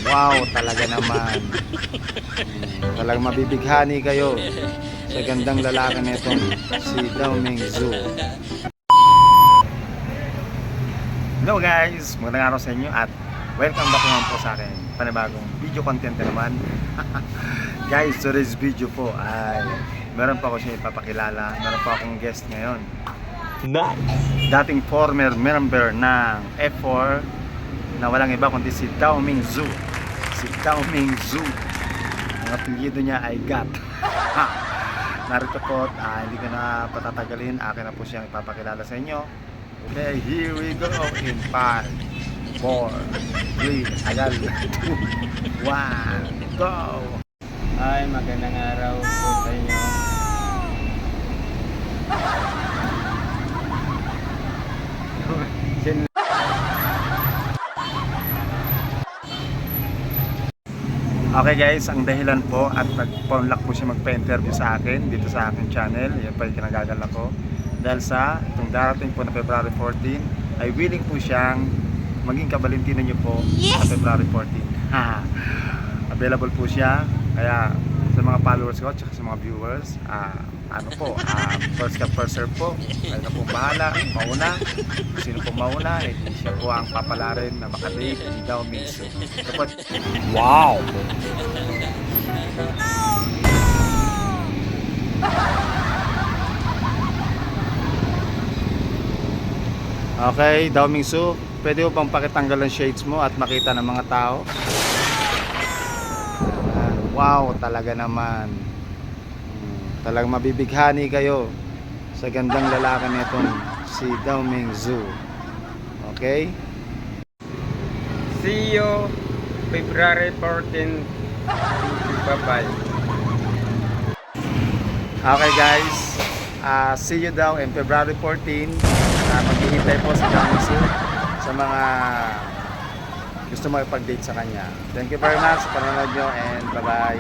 Wow, talaga naman. Talagang mabibighani kayo sa gandang lalaki nitong si Dao Ming Zhu. Hello guys, magandang araw sa inyo at welcome back naman po sa akin panibagong video content na naman. Guys, today's video po ay meron pa ako siya ipapakilala. Meron pa akong guest ngayon. Dating former member ng F4 na walang iba kundi si Dao Ming Zhu. Si Dao Ming Zhu. Ang apelyido niya ay Gat. Narito po, hindi ko na patatagalin. Akin na po siyang ipapakilala sa inyo. Okay, here we go in 5, 4, 3, agal, 2, 1, go! Ay, magandang araw po sa inyo. Okay guys, ang dahilan po at nag-phone-lock po siya magpa-interview sa akin dito sa aking channel. Yan pa yung kinagagal ako. Dahil sa itong darating po na February 14 ay willing po siyang maging kabalintino niyo po sa February 14. Available po siya. Kaya sa mga followers ko at sa mga viewers, first come first serve po. Kayo na po bahala, mauna. Sino po mauna, siya po ang papalarin na makadate ni Dao Ming Zhu. Wow! Okay, Dao Ming Zhu, pwede mo bang pakitanggal ang shades mo at makita ng mga tao? Wow, talaga naman. Talagang mabibighani kayo sa gandang lalaki nitong si Dao Ming Zhu. Okay? See you February 14. Bye-bye. Okay guys, see you daw in February 14. Maghihintay po si Dao Ming Zhu sa mga gusto makipag-date sa kanya. Thank you very much sa panonood nyo and bye-bye.